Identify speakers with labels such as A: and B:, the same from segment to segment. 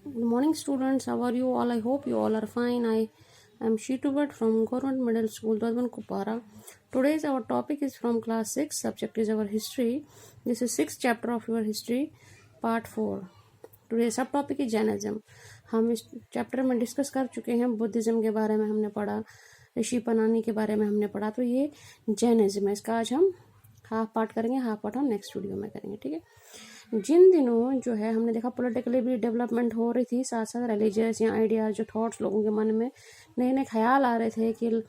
A: Good morning, students. How are you all? I hope you all are fine. I am Sheetu Bhatt from Government Middle School, Dadwan Kupara. Today's our topic is from class 6. Subject is our history. This is 6th chapter of your history, part 4. Today's सब topic है Jainism. हम इस chapter में discuss कर चुके हैं. Buddhism के बारे में हमने पढ़ा, ऋषि पनानी के बारे में हमने पढ़ा. तो ये जैनिज्म है. इसका आज हम हाफ पार्ट करेंगे, हाफ पार्ट हम नेक्स्ट वीडियो में करेंगे. ठीक है. जिन दिनों जो है हमने देखा पॉलिटिकली भी डेवलपमेंट हो रही थी, साथ साथ रिलीजियस या आइडियाज जो थॉट्स लोगों के मन में नए नए ख्याल आ रहे थे कि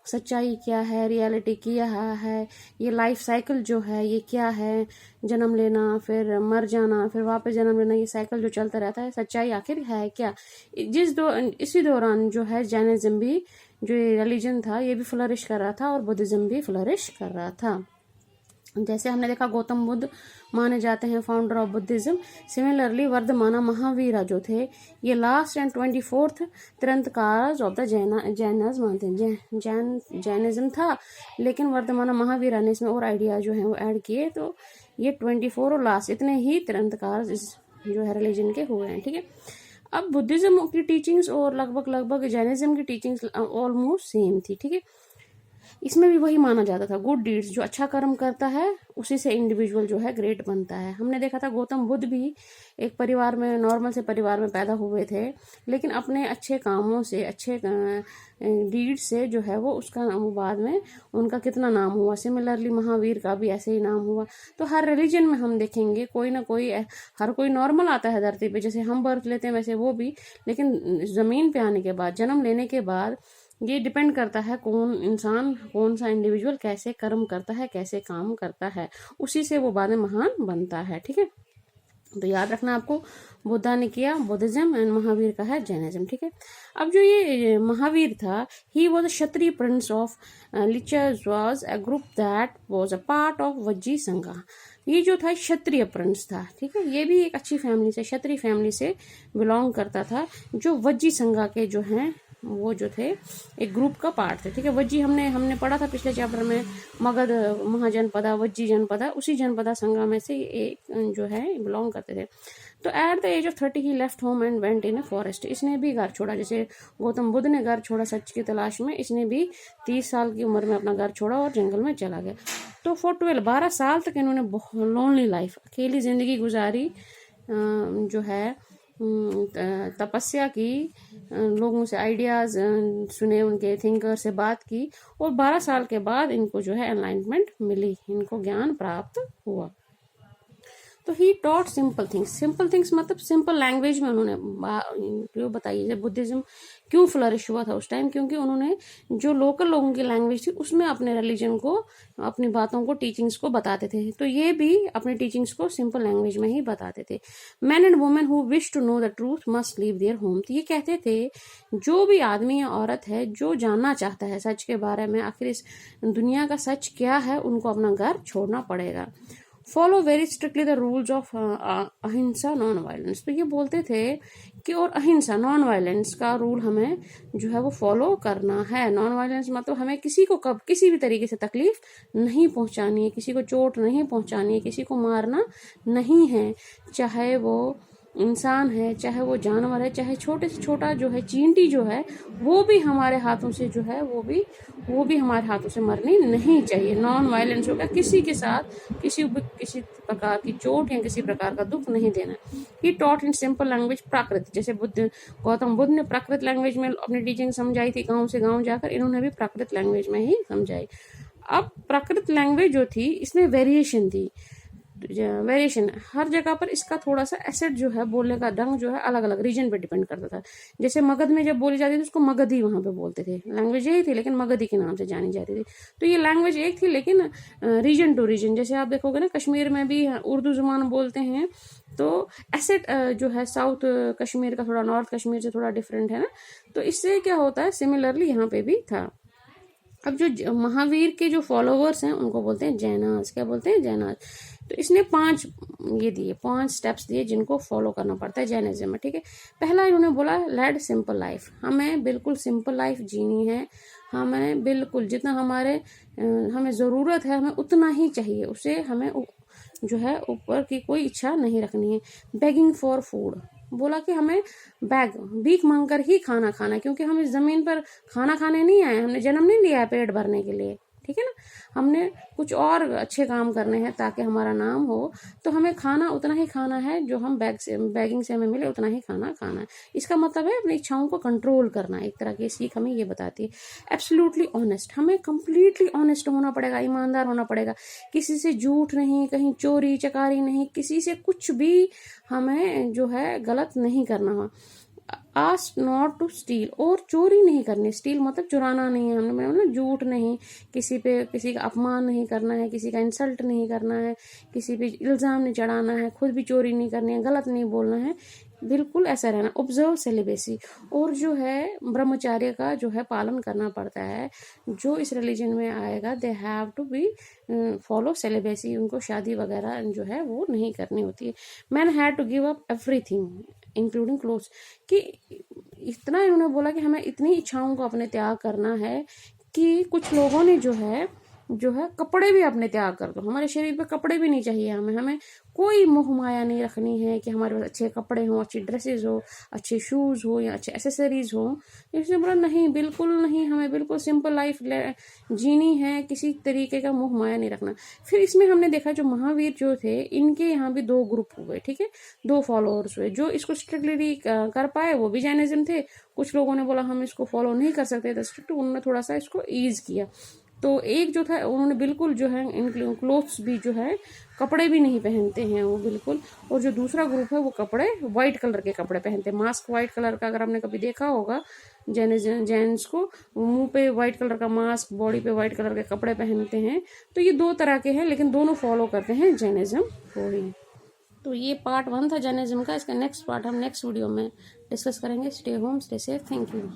A: सच्चाई क्या है, रियलिटी क्या है, ये लाइफ साइकिल जो है ये क्या है, जन्म लेना फिर मर जाना फिर वापस जन्म लेना, ये साइकिल जो चलता रहता है, सच्चाई आखिर है क्या. इसी दौरान जो है जैनिज्म भी, जो रिलीजन था, ये भी फ्लरिश कर रहा था और बुद्धिज्म भी फ्लरिश कर रहा था. जैसे हमने देखा गौतम बुद्ध माने जाते हैं फाउंडर ऑफ बुद्धिज्म. सिमिलरली वर्धमाना महावीरा जो थे ये लास्ट एंड 24th तीर्थंकर ऑफ द जैनिज्म मानते हैं. जैनिज्म था, लेकिन वर्धमाना महावीरा ने इसमें और आइडिया जो है वो ऐड किए. तो ये 24 और लास्ट इतने ही तीर्थंकर जो है रिलीजन के हुए हैं. ठीक है. अब बुद्धिज्म की टीचिंग्स और लगभग जैनिज्म की टीचिंग्स ऑलमोस्ट सेम थी. ठीक है. इसमें भी वही माना जाता था, गुड डीड्स, जो अच्छा कर्म करता है उसी से इंडिविजुअल जो है ग्रेट बनता है. हमने देखा था गौतम बुद्ध भी एक परिवार में, नॉर्मल से परिवार में पैदा हुए थे, लेकिन अपने अच्छे कामों से, अच्छे डीड से जो है वो उसका बाद में उनका कितना नाम हुआ. सिमिलरली महावीर का भी ऐसे ही नाम हुआ. तो हर रिलीजन में हम देखेंगे कोई ना कोई, हर कोई नॉर्मल आता है धरती पे, जैसे हम बर्थ लेते हैं वैसे वो भी, लेकिन जमीन पे आने के बाद, जन्म लेने के बाद ये डिपेंड करता है कौन इंसान, कौन सा इंडिविजुअल कैसे कर्म करता है, कैसे काम करता है, उसी से वो बाद में महान बनता है. ठीक है. तो याद रखना आपको, बुद्धा ने किया बुद्धिज्म एंड महावीर का है जैनिज्म. ठीक है. अब जो ये महावीर था, he was a Kshatriya prince of Licchavis was a group that was a part of Vajji Sangha. ये जो था क्षत्रिय प्रिंस था. ठीक है. ये भी एक अच्छी फैमिली से, क्षत्रिय फैमिली से बिलोंग करता था, जो वज्जी संघा के जो हैं वो जो थे एक ग्रुप का पार्ट थे. ठीक है. वज्जी हमने पढ़ा था पिछले चैप्टर में, मगध महाजनपदा, वज्जी जनपदा, उसी जनपदा संघा में से एक जो है बिलोंग करते थे. तो at the age of 30 he left home and went in a forest. इसने भी घर छोड़ा, जैसे गौतम बुद्ध ने घर छोड़ा सच की तलाश में, इसने भी 30 साल की उम्र में अपना घर छोड़ा और जंगल में चला गया. तो फॉर 12 साल तक इन्होंने बहुत लोनली लाइफ, अकेली जिंदगी गुजारी, जो है तपस्या की, लोगों से आइडियाज सुने, उनके थिंकर से बात की, और 12 साल के बाद इनको जो है एनलाइटमेंट मिली, इनको ज्ञान प्राप्त हुआ. तो ही टॉट सिंपल थिंग्स मतलब सिंपल लैंग्वेज में उन्होंने जो बताई. जब बुद्धिज्म क्यों फ्लरिश हुआ था उस टाइम, क्योंकि उन्होंने जो लोकल लोगों की लैंग्वेज थी उसमें अपने रिलीजन को, अपनी बातों को, टीचिंग्स को बताते थे. तो ये भी अपनी टीचिंग्स को सिंपल लैंग्वेज में ही बताते थे. Men and women who wish to know the truth must leave their home. तो ये कहते थे जो भी आदमी या औरत है जो जानना चाहता है सच के बारे में, आखिर इस दुनिया का सच क्या है, उनको अपना घर छोड़ना पड़ेगा. Follow very strictly the rules of अहिंसा नॉन वायलेंस. तो ये बोलते थे कि और अहिंसा नॉन वायलेंस का रूल हमें जो है वो फॉलो करना है. नॉन वायलेंस मतलब हमें किसी को कब किसी भी तरीके से तकलीफ नहीं पहुंचानी है, किसी को चोट नहीं पहुंचानी है, किसी को मारना नहीं है, चाहे वो इंसान है, चाहे वो जानवर है, चाहे छोटे से छोटा जो है चींटी जो है वो भी हमारे हाथों से जो है वो भी हमारे हाथों से मरनी नहीं चाहिए. नॉन वायलेंस होगा, किसी के साथ किसी प्रकार की चोट या किसी प्रकार का दुख नहीं देना. He taught in simple language Prakrit. जैसे गौतम बुद्ध ने प्राकृत लैंग्वेज में अपनी टीचिंग समझाई थी, गांव से गांव जाकर, इन्होंने भी प्राकृत लैंग्वेज में ही समझाई. अब प्राकृत लैंग्वेज जो थी इसमें वेरिएशन थी, वेरिएशन हर जगह पर. इसका थोड़ा सा एसेट जो है, बोलने का ढंग जो है अलग अलग रीजन पे डिपेंड करता था. जैसे मगध में जब बोली जाती थी उसको मगधी वहां पे बोलते थे, लैंग्वेज यही थी लेकिन मगधी के नाम से जानी जाती थी. तो ये लैंग्वेज एक थी लेकिन रीजन टू रीजन, जैसे आप देखोगे ना कश्मीर में भी उर्दू जुबान बोलते हैं, तो एसेट जो है साउथ कश्मीर का थोड़ा नॉर्थ कश्मीर से थोड़ा डिफरेंट है ना. तो इससे क्या होता है, सिमिलरली यहाँ पे भी था. अब जो महावीर के जो फॉलोवर्स हैं उनको बोलते हैं जैनास. क्या बोलते हैं? जैनास. तो इसने 5 स्टेप्स दिए जिनको फॉलो करना पड़ता है जैनिज्म में. ठीक है. पहला इन्होंने बोला लेड सिंपल लाइफ. हमें बिल्कुल सिंपल लाइफ जीनी है, हमें बिल्कुल जितना हमें ज़रूरत है हमें उतना ही चाहिए, उसे हमें जो है ऊपर की कोई इच्छा नहीं रखनी है. बेगिंग फॉर फूड बोला कि हमें भीख मांगकर ही खाना खाना है, क्योंकि हम इस जमीन पर खाना खाने नहीं आए, हमने जन्म नहीं लिया है पेट भरने के लिए, ठीक है ना। हमने कुछ और अच्छे काम करने हैं ताकि हमारा नाम हो, तो हमें खाना उतना ही खाना है जो हम बैगिंग से हमें मिले, उतना ही खाना खाना है। इसका मतलब है अपनी इच्छाओं को कंट्रोल करना। एक तरह की सीख हमें ये बताती है। एब्सोल्युटली ऑनेस्ट, हमें कंप्लीटली ऑनेस्ट होना पड़ेगा, ईमानदार होना पड़ेगा। किसी से झूठ नहीं, कहीं चोरी चकारी नहीं, किसी से कुछ भी हमें जो है गलत नहीं करना हो। आस्क नॉट टू स्टील, और चोरी नहीं करनी। स्टील मतलब चुराना नहीं है, हमने मतलब झूठ नहीं, किसी का अपमान नहीं करना है, किसी का इंसल्ट नहीं करना है, किसी पे इल्ज़ाम नहीं चढ़ाना है, खुद भी चोरी नहीं करनी है, गलत नहीं बोलना है, बिल्कुल ऐसा रहना। ऑब्जर्व सेलिबेसी, और जो है ब्रह्मचार्य का जो है पालन करना पड़ता है। जो इस रिलीजन में आएगा they have to be follow celibacy, उनको शादी वगैरह जो है वो नहीं करनी होती है। Man had to give up everything including clothes, कि इतना इन्होंने बोला कि हमें इतनी इच्छाओं को अपने त्याग करना है कि कुछ लोगों ने जो है कपड़े भी अपने त्याग कर दो। हमारे शरीर पे कपड़े भी नहीं चाहिए हमें कोई मोह माया नहीं रखनी है कि हमारे पास अच्छे कपड़े हों, अच्छी ड्रेसेस हो, अच्छे शूज़ हो या अच्छे एसेसरीज हो। इसने बोला नहीं, बिल्कुल नहीं, हमें बिल्कुल सिंपल लाइफ जीनी है, किसी तरीके का मोह माया नहीं रखना। फिर इसमें हमने देखा जो महावीर जो थे, इनके यहाँ भी दो ग्रुप हुए, ठीक है, दो फॉलोअर्स हुए। जो इसको स्ट्रिक्टली कर पाए वो भी जैनिज्म थे। कुछ लोगों ने बोला हम इसको फॉलो नहीं कर सकते थे स्ट्रिक्ट, उन्होंने थोड़ा सा इसको ईज किया। तो एक जो था उन्होंने बिल्कुल जो है इन क्लोथ्स भी जो है कपड़े भी नहीं पहनते हैं वो बिल्कुल। और जो दूसरा ग्रुप है वो कपड़े वाइट कलर के कपड़े पहनते हैं, मास्क वाइट कलर का। अगर आपने कभी देखा होगा जैन्स को, मुंह पे वाइट कलर का मास्क, बॉडी पे वाइट कलर के कपड़े पहनते हैं। तो ये दो तरह के हैं, लेकिन दोनों फॉलो करते हैं जैनिज्म को ही। तो ये पार्ट 1 था जैनिज्म का। इसका नेक्स्ट पार्ट हम नेक्स्ट वीडियो में डिस्कस करेंगे। Stay home, stay safe, thank you.